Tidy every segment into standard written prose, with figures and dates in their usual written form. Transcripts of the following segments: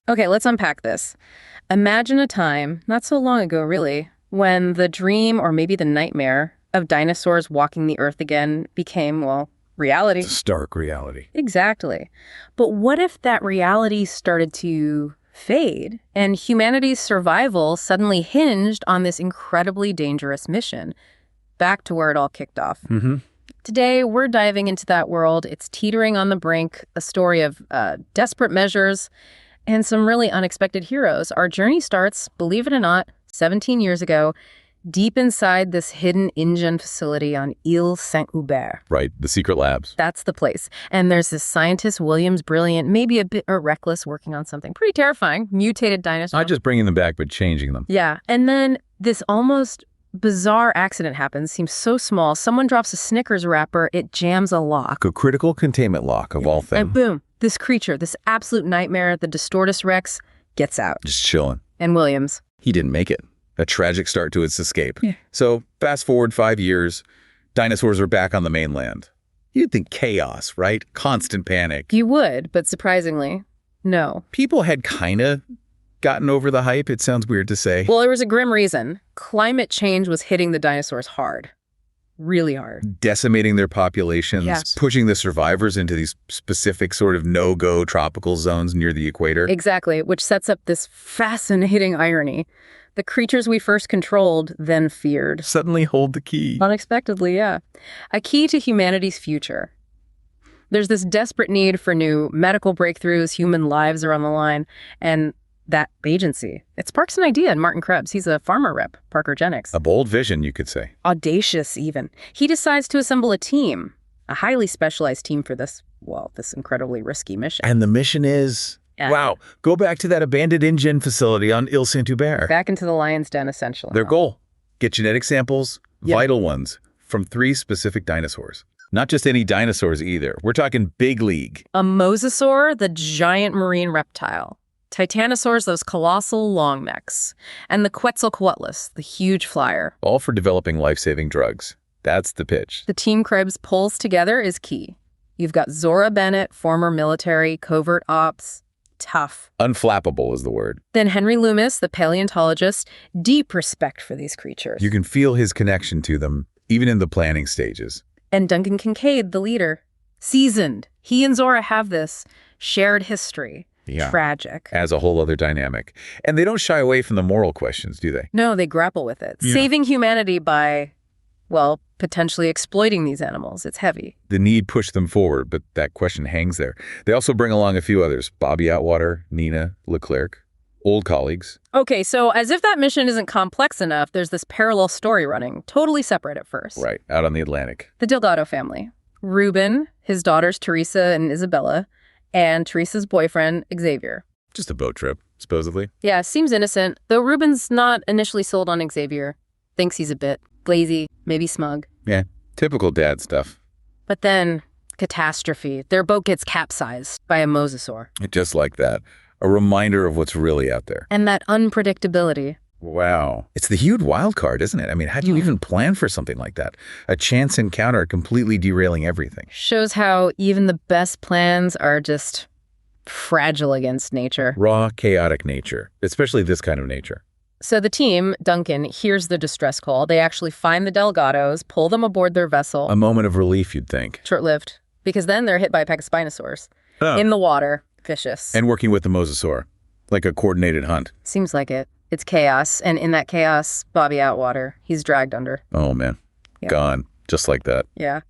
Okay, let's unpack this. Imagine a time, not so long ago really, when the dream or maybe the nightmare of dinosaurs walking the earth again became, well, reality. It's a stark reality. Exactly. But what if that reality started to fade and humanity's survival suddenly hinged on this incredibly dangerous mission? Back to where it all kicked off. Today, we're diving into that world. It's teetering on the brink, a story of desperate measures and some really unexpected heroes. Our journey starts, believe it or not, 17 years ago, deep inside this hidden InGen facility on Île Saint-Hubert. Right, the secret labs. That's the place. And there's this scientist, Williams, brilliant, maybe a bit reckless, working on something pretty terrifying, mutated dinosaurs. Not just bringing them back, but changing them. Yeah, and then this almost bizarre accident happens, seems so small. Someone drops a Snickers wrapper, it jams a lock. A critical containment lock of all things. And boom, this creature, this absolute nightmare, the Distortus Rex, gets out. Just chilling. And Williams. He didn't make it. A tragic start to its escape. Yeah. So fast forward 5 years, dinosaurs are back on the mainland. You'd think chaos, right? Constant panic. You would, but surprisingly, no. People had kind of gotten over the hype, it sounds weird to say. Well, there was a grim reason. Climate change was hitting the dinosaurs hard. Really hard. Decimating their populations, Yes. pushing the survivors into these specific sort of no-go tropical zones near the equator. Exactly, which sets up this fascinating irony. The creatures we first controlled, then feared. Suddenly hold the key. Unexpectedly, yeah. A key to humanity's future. There's this desperate need for new medical breakthroughs, human lives are on the line, and that agency. It sparks an idea in Martin Krebs. He's a pharma rep, Parkergenics. A bold vision, you could say. Audacious, even. He decides to assemble a team, a highly specialized team for this incredibly risky mission. And the mission is... Yeah. Wow, go back to that abandoned InGen facility on Île Saint-Hubert. Back into the lion's den, essentially. Their goal, get genetic samples, Yep. vital ones, from 3 specific dinosaurs. Not just any dinosaurs either. We're talking big league. A mosasaur, the giant marine reptile. Titanosaurs, those colossal long necks. And the Quetzalcoatlus, the huge flyer. All for developing life-saving drugs. That's the pitch. The team Krebs pulls together is key. You've got Zora Bennett, former military, covert ops, tough. Unflappable is the word. Then Henry Loomis, the paleontologist, deep respect for these creatures. You can feel his connection to them, even in the planning stages. And Duncan Kincaid, the leader, seasoned. He and Zora have this shared history. Yeah. Tragic. As a whole other dynamic. And they don't shy away from the moral questions, do they? No, they grapple with it. Yeah. Saving humanity by, well, potentially exploiting these animals. It's heavy. The need pushed them forward, but that question hangs there. They also bring along a few others. Bobby Atwater, Nina Leclerc, old colleagues. Okay, so as if that mission isn't complex enough, there's this parallel story running, totally separate at first. Right, out on the Atlantic. The Delgado family. Reuben, his daughters Teresa and Isabella, and Teresa's boyfriend, Xavier. Just a boat trip, supposedly. Yeah, seems innocent, though Reuben's not initially sold on Xavier. Thinks he's a bit lazy, maybe smug. Yeah, typical dad stuff. But then, catastrophe. Their boat gets capsized by a mosasaur. Just like that. A reminder of what's really out there. And that unpredictability. Wow. It's the huge wild card, isn't it? I mean, how do you even plan for something like that? A chance encounter completely derailing everything. Shows how even the best plans are just fragile against nature. Raw, chaotic nature, especially this kind of nature. So the team, Duncan, hears the distress call. They actually find the Delgados, pull them aboard their vessel. A moment of relief, you'd think. Short-lived, because then they're hit by a pack of Spinosaurs. Oh. In the water, vicious. And working with the mosasaur, like a coordinated hunt. Seems like it. It's chaos, and in that chaos, Bobby Atwater, he's dragged under. Oh, man. Yeah. Gone. Just like that. Yeah.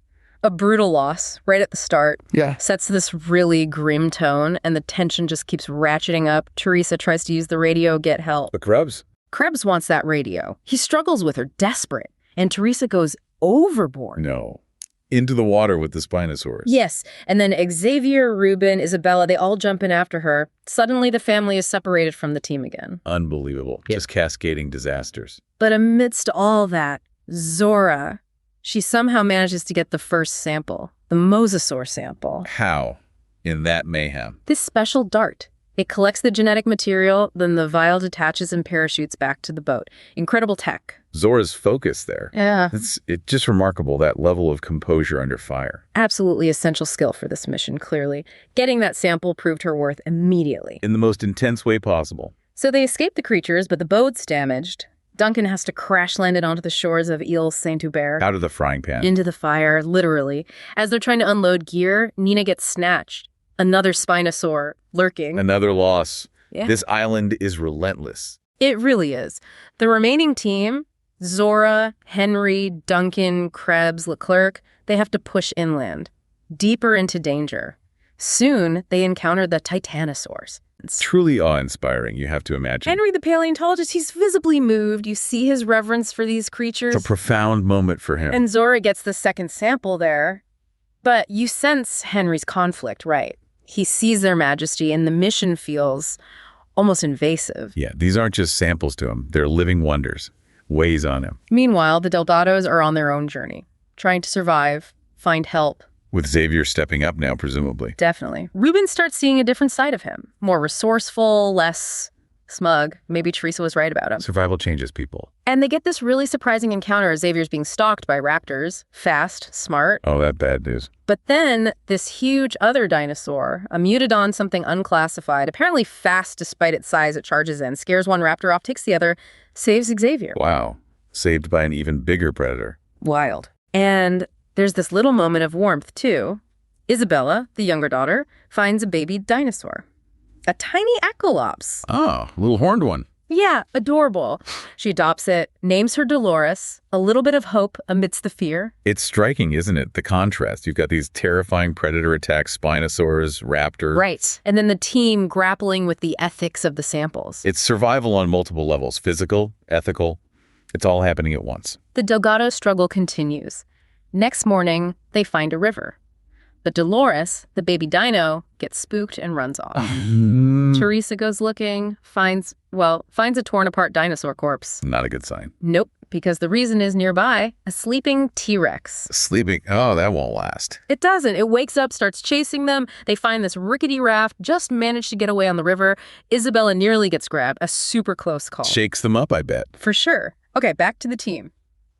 A brutal loss right at the start. Yeah. Sets this really grim tone, and the tension just keeps ratcheting up. Teresa tries to use the radio, get help. But Krebs? Krebs wants that radio. He struggles with her, desperate. And Teresa goes overboard. No. Into the water with the Spinosaurus. Yes. And then Xavier, Reuben, Isabella, they all jump in after her. Suddenly the family is separated from the team again. Unbelievable. Yep. Just cascading disasters. But amidst all that, Zora, she somehow manages to get the first sample, the mosasaur sample. How? In that mayhem. This special dart. It collects the genetic material, then the vial detaches and parachutes back to the boat. Incredible tech. Zora's focus there. Yeah. It's just remarkable, that level of composure under fire. Absolutely essential skill for this mission, clearly. Getting that sample proved her worth immediately. In the most intense way possible. So they escape the creatures, but the boat's damaged. Duncan has to crash land it onto the shores of Ile Saint-Hubert. Out of the frying pan. Into the fire, literally. As they're trying to unload gear, Nina gets snatched. Another Spinosaur lurking. Another loss. Yeah. This island is relentless. It really is. The remaining team, Zora, Henry, Duncan, Krebs, Leclerc, they have to push inland, deeper into danger. Soon, they encounter the Titanosaurs. It's truly awe-inspiring, you have to imagine. Henry the paleontologist, he's visibly moved. You see his reverence for these creatures. It's a profound moment for him. And Zora gets the second sample there. But you sense Henry's conflict, right? He sees their majesty, and the mission feels almost invasive. Yeah, these aren't just samples to him. They're living wonders. Weighs on him. Meanwhile, the Delgados are on their own journey, trying to survive, find help. With Xavier stepping up now, presumably. Definitely. Ruben starts seeing a different side of him. More resourceful, less smug. Maybe Teresa was right about him. Survival changes people. And they get this really surprising encounter as Xavier's being stalked by raptors. Fast, smart. Oh, that bad news. But then this huge other dinosaur, a mutadon, something unclassified, apparently fast despite its size, it charges in, scares one raptor off, takes the other, saves Xavier. Wow. Saved by an even bigger predator. Wild. And there's this little moment of warmth, too. Isabella, the younger daughter, finds a baby dinosaur. A tiny echolops. Oh, a little horned one. Yeah, adorable. She adopts it, names her Dolores, a little bit of hope amidst the fear. It's striking, isn't it? The contrast. You've got these terrifying predator attacks, Spinosaurs, raptor. Right. And then the team grappling with the ethics of the samples. It's survival on multiple levels. Physical, ethical. It's all happening at once. The Delgado struggle continues. Next morning, they find a river. But Dolores, the baby dino, gets spooked and runs off. Teresa goes looking, finds a torn-apart dinosaur corpse. Not a good sign. Nope, because the reason is nearby, a sleeping T-Rex. Sleeping? Oh, that won't last. It doesn't. It wakes up, starts chasing them. They find this rickety raft, just managed to get away on the river. Isabella nearly gets grabbed. A super close call. Shakes them up, I bet. For sure. Okay, back to the team.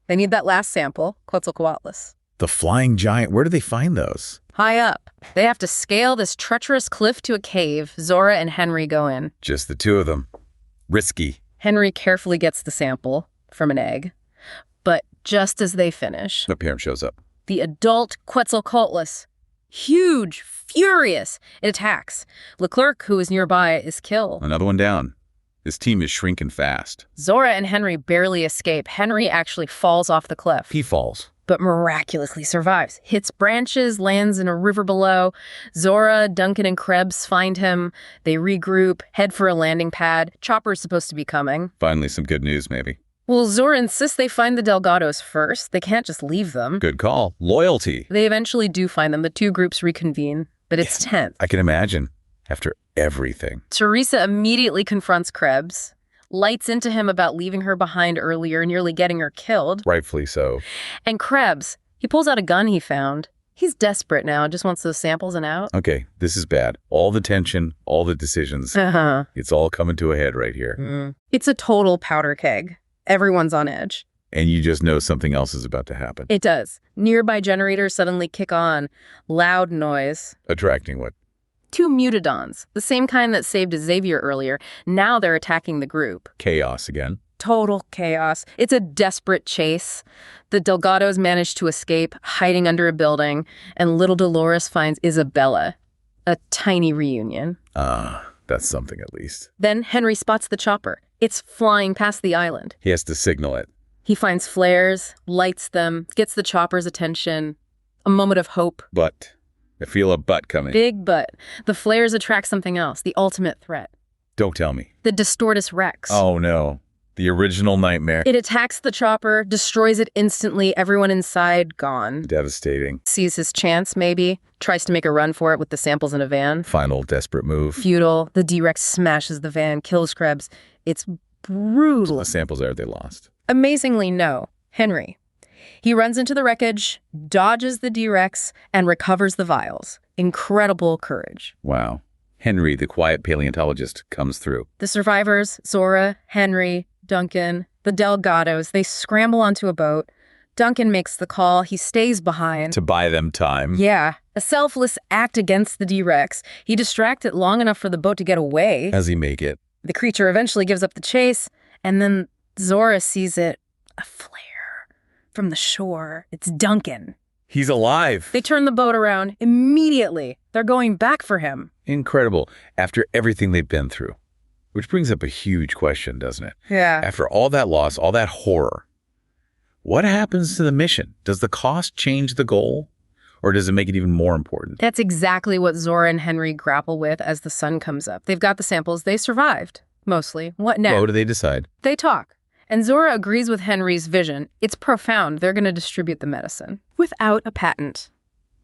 They need that last sample, Quetzalcoatlus. The flying giant, where do they find those? High up. They have to scale this treacherous cliff to a cave. Zora and Henry go in. Just the two of them. Risky. Henry carefully gets the sample from an egg. But just as they finish, The parent shows up. the adult Quetzalcoatlus, huge, furious, it attacks. Leclerc, who is nearby, is killed. Another one down. This team is shrinking fast. Zora and Henry barely escape. Henry actually falls off the cliff, He falls. but miraculously survives. Hits branches, lands in a river below. Zora, Duncan, and Krebs find him. They regroup, head for a landing pad. Chopper's supposed to be coming. Finally, some good news, maybe. Well, Zora insists they find the Delgados first. They can't just leave them. Good call. Loyalty. They eventually do find them. The two groups reconvene, but it's tense. I can imagine. After everything. Teresa immediately confronts Krebs, lights into him about leaving her behind earlier, nearly getting her killed. Rightfully so. And Krebs, he pulls out a gun he found. He's desperate now, just wants those samples and out. Okay, this is bad. All the tension, all the decisions. Uh-huh. It's all coming to a head right here. It's a total powder keg. Everyone's on edge. And you just know something else is about to happen. It does. Nearby generators suddenly kick on. Loud noise. Attracting what? Two mutadons, the same kind that saved Xavier earlier. Now they're attacking the group. Chaos again. Total chaos. It's a desperate chase. The Delgados manage to escape, hiding under a building, and little Dolores finds Isabella. A tiny reunion. That's something at least. Then Henry spots the chopper. It's flying past the island. He has to signal it. He finds flares, lights them, gets the chopper's attention. A moment of hope. But I feel a but coming. Big but. The flares attract something else, the ultimate threat. Don't tell me. The Distortus Rex. Oh no. The original nightmare. It attacks the chopper, destroys it instantly, everyone inside gone. Devastating. Sees his chance, maybe. Tries to make a run for it with the samples in a van. Final desperate move. Futile. The D-Rex smashes the van, kills Krebs. It's brutal. The samples are they lost? Amazingly, no. Henry. He runs into the wreckage, dodges the D-Rex, and recovers the vials. Incredible courage. Wow. Henry, the quiet paleontologist, comes through. The survivors, Zora, Henry, Duncan, the Delgados, they scramble onto a boat. Duncan makes the call. He stays behind. To buy them time. Yeah, a selfless act against the D-Rex. He distracts it long enough for the boat to get away. As he make it. The creature eventually gives up the chase, and then Zora sees it, a flare from the shore. It's Duncan. He's alive. They turn the boat around immediately. They're going back for him. Incredible. After everything they've been through. Which brings up a huge question, doesn't it? Yeah. After all that loss, all that horror, what happens to the mission? Does the cost change the goal? Or does it make it even more important? That's exactly what Zora and Henry grapple with as the sun comes up. They've got the samples. They survived, mostly. What next? What do they decide? They talk. And Zora agrees with Henry's vision. It's profound. They're going to distribute the medicine without a patent.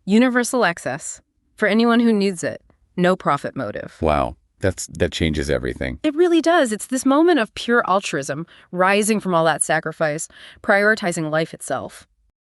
Universal access for anyone who needs it. No profit motive. Wow. That changes everything. It really does. It's this moment of pure altruism, rising from all that sacrifice, prioritizing life itself.